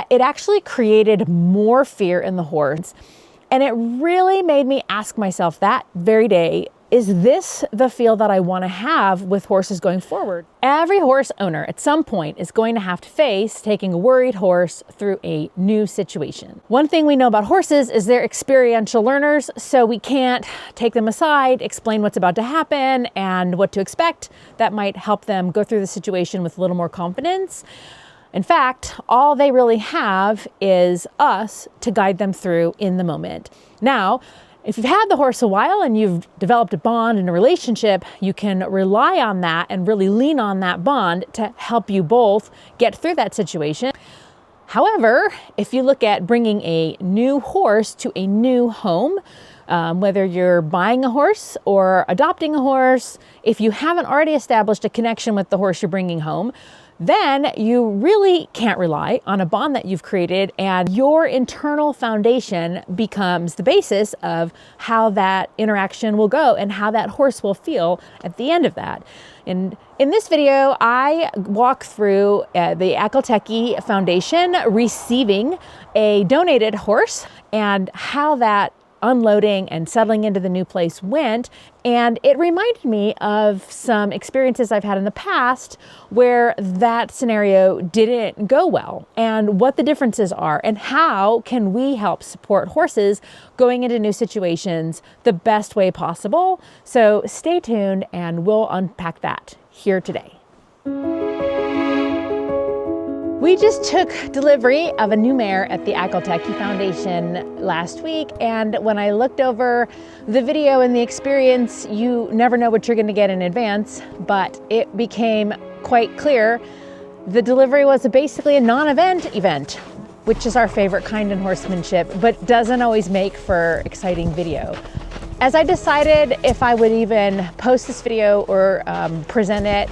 It actually created more fear in the horse. And it really made me ask myself that very day, is this the feel that I want to have with horses going forward? Every horse owner at some point is going to have to face taking a worried horse through a new situation. One thing we know about horses is they're experiential learners, so we can't take them aside, explain what's about to happen and what to expect. That might help them go through the situation with a little more confidence. In fact, all they really have is us to guide them through in the moment. Now, if you've had the horse a while and you've developed a bond and a relationship, you can rely on that and really lean on that bond to help you both get through that situation. However, if you look at bringing a new horse to a new home, whether you're buying a horse or adopting a horse, if you haven't already established a connection with the horse you're bringing home, then you really can't rely on a bond that you've created, and your internal foundation becomes the basis of how that interaction will go and how that horse will feel at the end of that. And in this video, I walk through the Escalating Foundation receiving a donated horse and how that unloading and settling into the new place went. And it reminded me of some experiences I've had in the past where that scenario didn't go well, and what the differences are and how can we help support horses going into new situations the best way possible. So stay tuned and we'll unpack that here today. We just took delivery of a new mare at the Escalating Foundation last week, and when I looked over the video and the experience, you never know what you're going to get in advance, but it became quite clear the delivery was basically a non-event event, which is our favorite kind in horsemanship, but doesn't always make for exciting video. As I decided if I would even post this video or present it,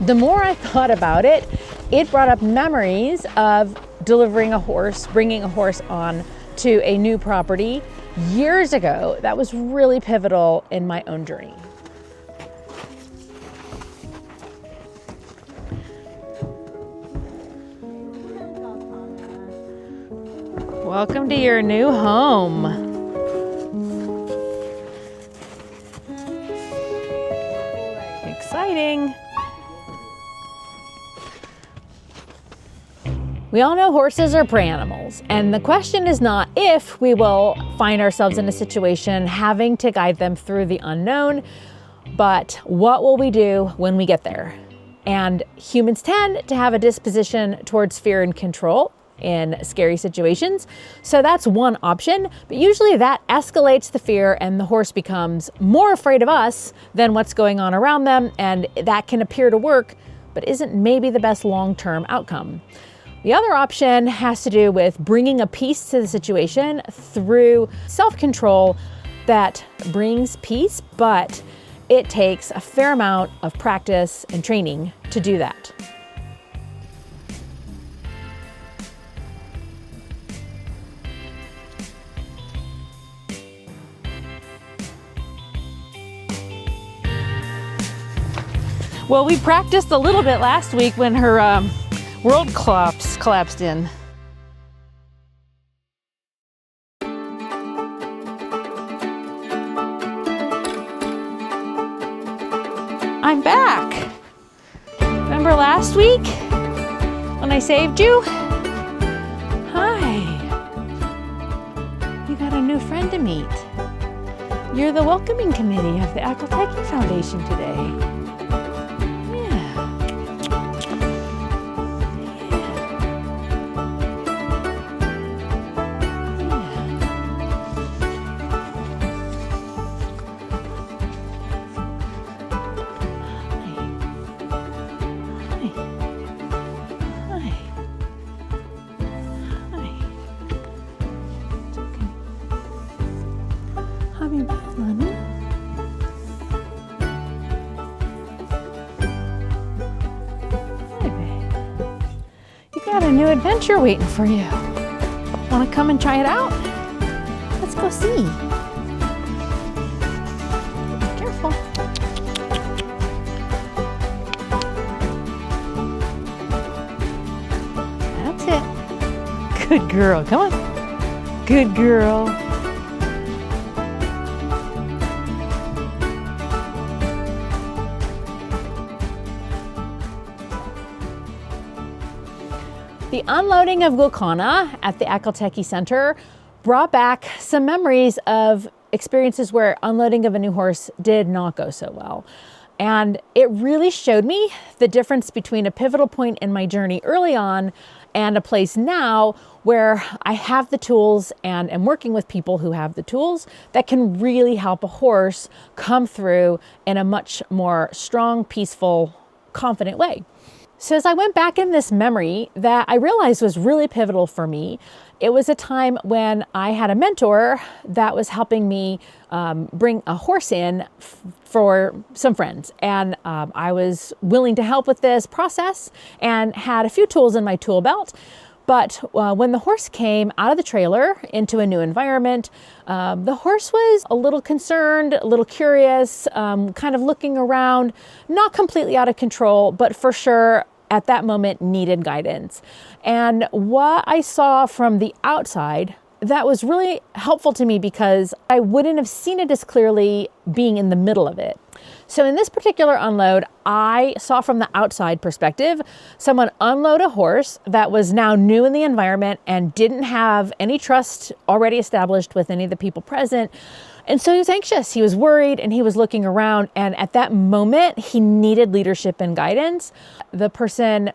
the more I thought about it, it brought up memories of delivering a horse, bringing a horse on to a new property years ago. That was really pivotal in my own journey. Welcome to your new home. Exciting. We all know horses are prey animals, and the question is not if we will find ourselves in a situation having to guide them through the unknown, but what will we do when we get there? And humans tend to have a disposition towards fear and control in scary situations. So that's one option, but usually that escalates the fear and the horse becomes more afraid of us than what's going on around them, and that can appear to work, but isn't maybe the best long-term outcome. The other option has to do with bringing a peace to the situation through self-control that brings peace, but it takes a fair amount of practice and training to do that. Well, we practiced a little bit last week when her world collapsed in. I'm back. Remember last week when I saved you? Hi. You got a new friend to meet. You're the welcoming committee of the Escalating Foundation today. Got a new adventure waiting for you. Want to come and try it out? Let's go see. Careful. That's it. Good girl. Come on. Good girl. The unloading of Gulkana at the Akalteki Center brought back some memories of experiences where unloading of a new horse did not go so well. And it really showed me the difference between a pivotal point in my journey early on and a place now where I have the tools and am working with people who have the tools that can really help a horse come through in a much more strong, peaceful, confident way. So as I went back in this memory that I realized was really pivotal for me, it was a time when I had a mentor that was helping me bring a horse in for some friends. And I was willing to help with this process and had a few tools in my tool belt. But when the horse came out of the trailer into a new environment, the horse was a little concerned, a little curious, kind of looking around, not completely out of control, but for sure at that moment needed guidance. And what I saw from the outside, that was really helpful to me because I wouldn't have seen it as clearly being in the middle of it. So in this particular unload, I saw from the outside perspective, someone unload a horse that was now new in the environment and didn't have any trust already established with any of the people present. And so he was anxious, he was worried, and he was looking around. And at that moment, he needed leadership and guidance. The person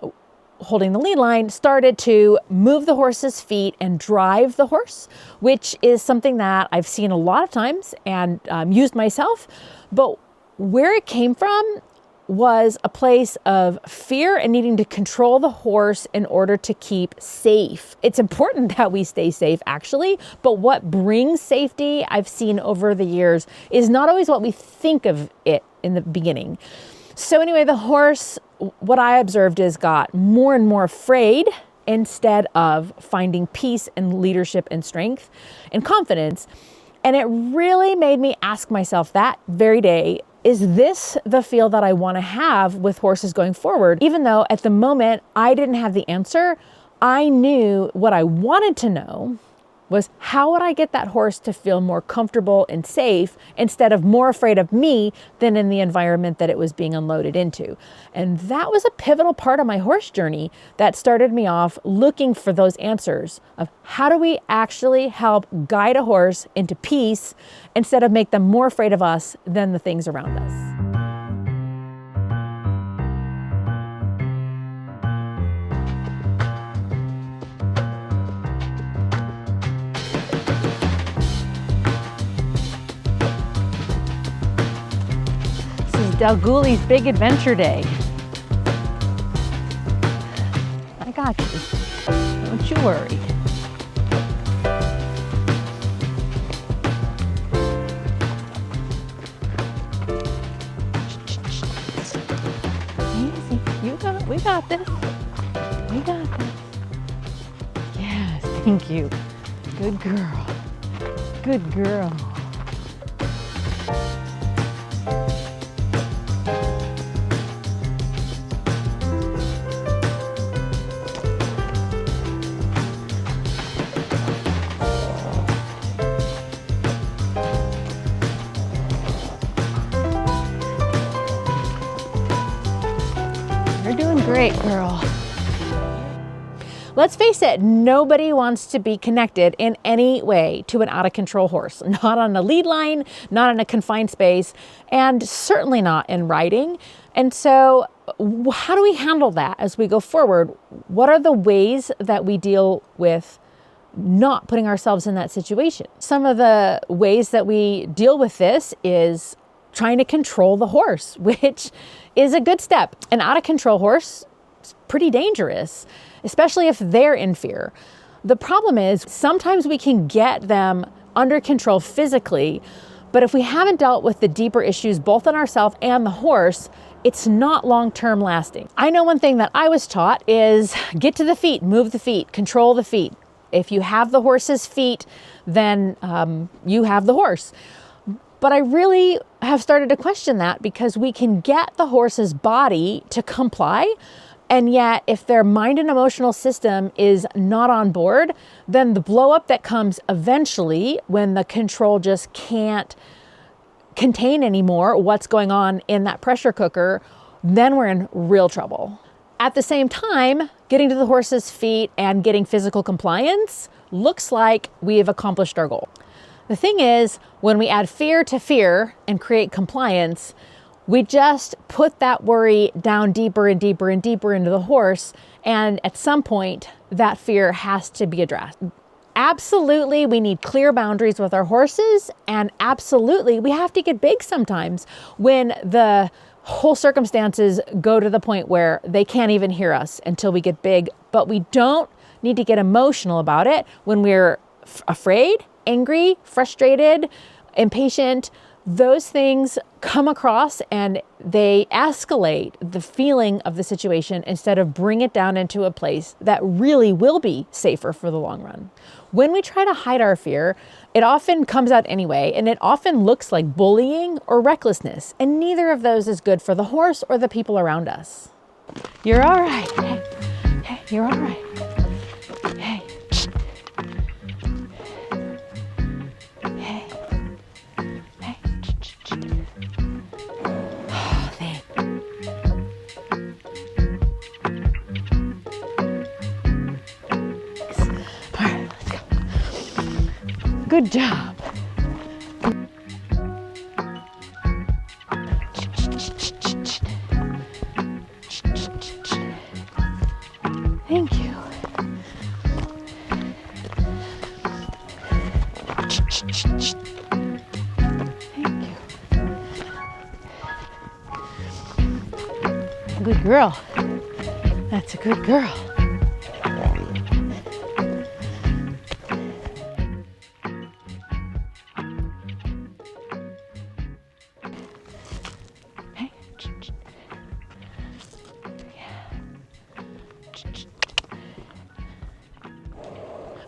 holding the lead line started to move the horse's feet and drive the horse, which is something that I've seen a lot of times and used myself. But where it came from was a place of fear and needing to control the horse in order to keep safe. It's important that we stay safe, actually, but what brings safety, I've seen over the years, is not always what we think of it in the beginning. So anyway, the horse, what I observed is got more and more afraid instead of finding peace and leadership and strength and confidence. And it really made me ask myself that very day, is this the feel that I want to have with horses going forward? Even though at the moment I didn't have the answer, I knew what I wanted to know was how would I get that horse to feel more comfortable and safe instead of more afraid of me than in the environment that it was being unloaded into. And that was a pivotal part of my horse journey that started me off looking for those answers of how do we actually help guide a horse into peace instead of make them more afraid of us than the things around us. Dalgouli's Big Adventure Day. I got you. Don't you worry. Easy. We got this. We got this. Yes, thank you. Good girl. Good girl. Great girl. Let's face it, nobody wants to be connected in any way to an out of control horse, not on a lead line, not in a confined space, and certainly not in riding. And so how do we handle that as we go forward? What are the ways that we deal with not putting ourselves in that situation? Some of the ways that we deal with this is trying to control the horse, which is a good step. An out of control horse is pretty dangerous, especially if they're in fear. The problem is sometimes we can get them under control physically, but if we haven't dealt with the deeper issues, both in ourselves and the horse, it's not long-term lasting. I know one thing that I was taught is get to the feet, move the feet, control the feet. If you have the horse's feet, then you have the horse. But I really have started to question that because we can get the horse's body to comply And yet, if their mind and emotional system is not on board, then the blow up that comes eventually when the control just can't contain anymore what's going on in that pressure cooker, then we're in real trouble. At the same time, getting to the horse's feet and getting physical compliance looks like we have accomplished our goal. The thing is, when we add fear to fear and create compliance, we just put that worry down deeper and deeper and deeper into the horse. And at some point, that fear has to be addressed. Absolutely, we need clear boundaries with our horses. And absolutely, we have to get big sometimes when the whole circumstances go to the point where they can't even hear us until we get big. But we don't need to get emotional about it when we're afraid, angry, frustrated, impatient. Those things come across and they escalate the feeling of the situation instead of bring it down into a place that really will be safer for the long run. When we try to hide our fear, it often comes out anyway, and it often looks like bullying or recklessness, and neither of those is good for the horse or the people around us. You're all right. Hey, you're all right. Hey. Good job. Thank you. Thank you. Good girl. That's a good girl.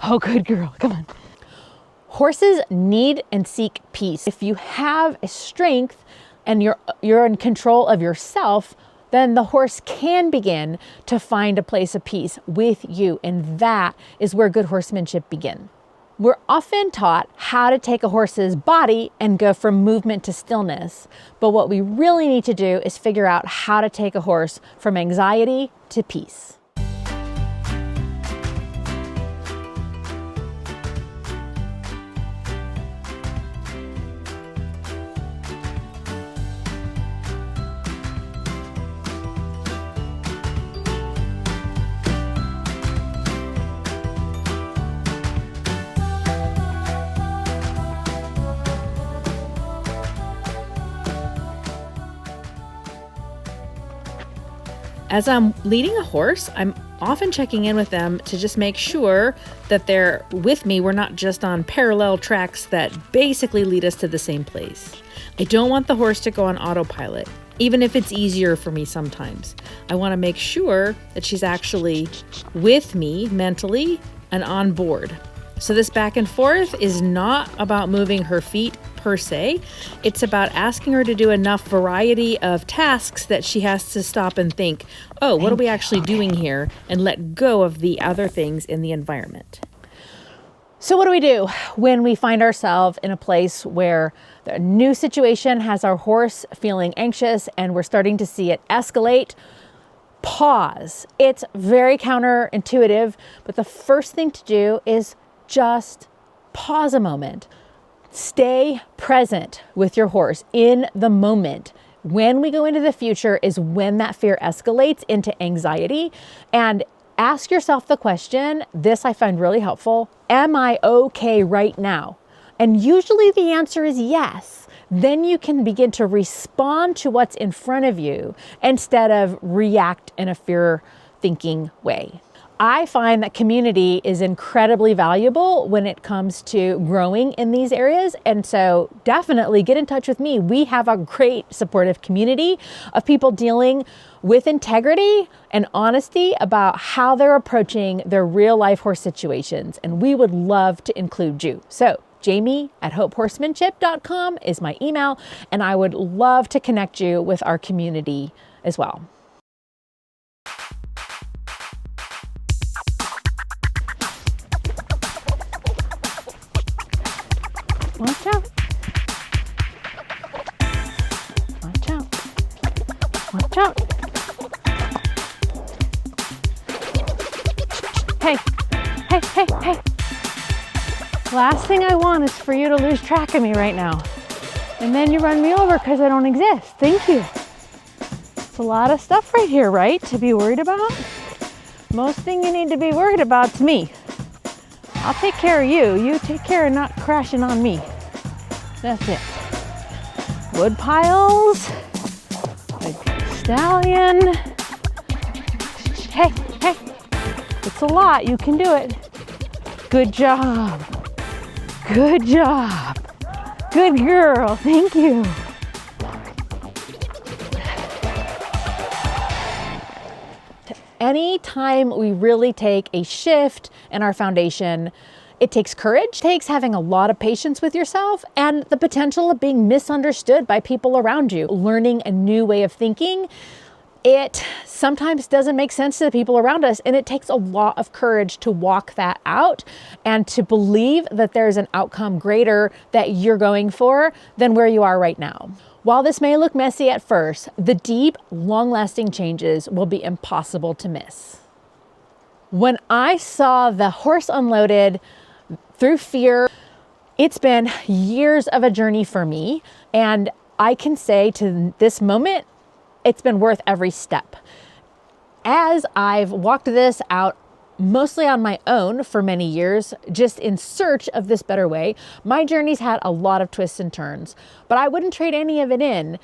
Oh, good girl. Come on. Horses need and seek peace. If you have a strength and you're in control of yourself, then the horse can begin to find a place of peace with you. And that is where good horsemanship begins. We're often taught how to take a horse's body and go from movement to stillness. But what we really need to do is figure out how to take a horse from anxiety to peace. As I'm leading a horse, I'm often checking in with them to just make sure that they're with me. We're not just on parallel tracks that basically lead us to the same place. I don't want the horse to go on autopilot, even if it's easier for me sometimes. I want to make sure that she's actually with me mentally and on board. So this back and forth is not about moving her feet per se. It's about asking her to do enough variety of tasks that she has to stop and think, oh, what are we actually doing here? And let go of the other things in the environment. So what do we do when we find ourselves in a place where the new situation has our horse feeling anxious and we're starting to see it escalate? Pause. It's very counterintuitive, but the first thing to do is just pause a moment. Stay present with your horse in the moment. When we go into the future is when that fear escalates into anxiety. And ask yourself the question, this I find really helpful, am I okay right now? And usually the answer is yes. Then you can begin to respond to what's in front of you instead of react in a fear-thinking way. I find that community is incredibly valuable when it comes to growing in these areas. And so definitely get in touch with me. We have a great supportive community of people dealing with integrity and honesty about how they're approaching their real life horse situations. And we would love to include you. So Jamie@hopehorsemanship.com is my email. And I would love to connect you with our community as well. Watch out. Watch out. Watch out. Hey, hey, hey, hey. Last thing I want is for you to lose track of me right now. And then you run me over because I don't exist. Thank you. It's a lot of stuff right here, right, to be worried about? Most thing you need to be worried about is me. I'll take care of you. You take care of not crashing on me. That's it. Wood piles. Stallion. Hey, hey. It's a lot. You can do it. Good job. Good job. Good girl. Thank you. Anytime we really take a shift in our foundation, it takes courage, it takes having a lot of patience with yourself and the potential of being misunderstood by people around you. Learning a new way of thinking, it sometimes doesn't make sense to the people around us, and it takes a lot of courage to walk that out and to believe that there's an outcome greater that you're going for than where you are right now. While this may look messy at first, the deep, long-lasting changes will be impossible to miss. When I saw the horse unloaded through fear, it's been years of a journey for me, and I can say to this moment, it's been worth every step. As I've walked this out mostly on my own for many years, just in search of this better way, my journey's had a lot of twists and turns, but I wouldn't trade any of it in.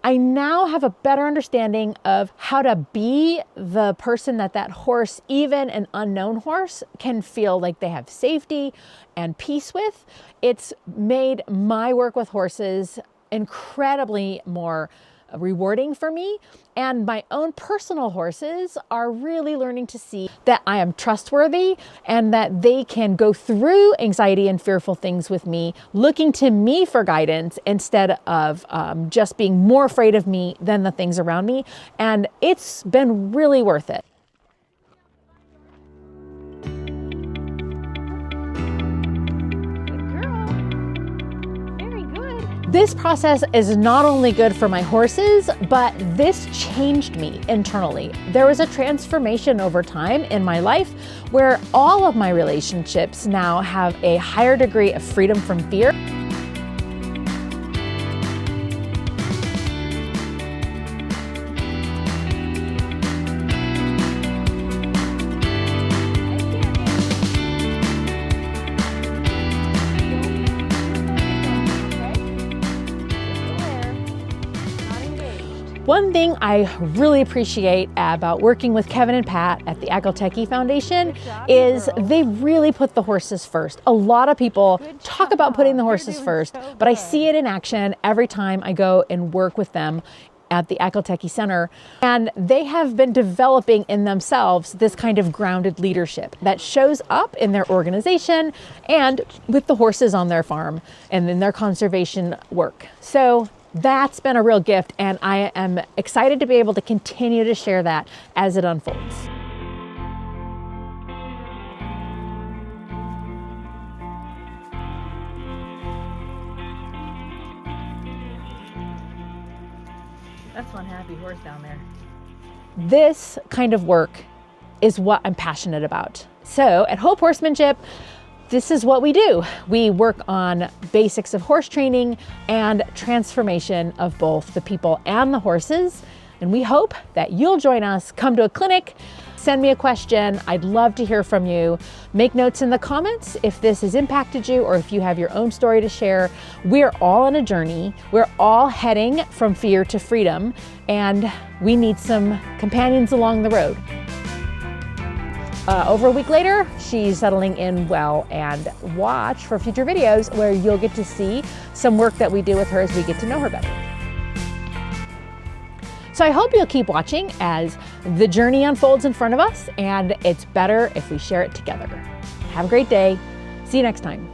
I now have a better understanding of how to be the person that horse, even an unknown horse, can feel like they have safety and peace with. It's made my work with horses incredibly more rewarding for me, and my own personal horses are really learning to see that I am trustworthy and that they can go through anxiety and fearful things with me, looking to me for guidance instead of just being more afraid of me than the things around me. And it's been really worth it. This process is not only good for my horses, but this changed me internally. There was a transformation over time in my life where all of my relationships now have a higher degree of freedom from fear. One thing I really appreciate about working with Kevin and Pat at the Escalating Foundation is they really put the horses first. A lot of people talk about putting the horses first, but I see it in action every time I go and work with them at the Escalating Center. And they have been developing in themselves this kind of grounded leadership that shows up in their organization and with the horses on their farm and in their conservation work. So that's been a real gift, and I am excited to be able to continue to share that as it unfolds. That's one happy horse down there. This kind of work is what I'm passionate about. So at Hope Horsemanship, this is what we do. We work on basics of horse training and transformation of both the people and the horses. And we hope that you'll join us. Come to a clinic, send me a question. I'd love to hear from you. Make notes in the comments if this has impacted you or if you have your own story to share. We're all on a journey. We're all heading from fear to freedom, and we need some companions along the road. Over a week later, she's settling in well, and watch for future videos where you'll get to see some work that we do with her as we get to know her better. So I hope you'll keep watching as the journey unfolds in front of us, and it's better if we share it together. Have a great day. See you next time.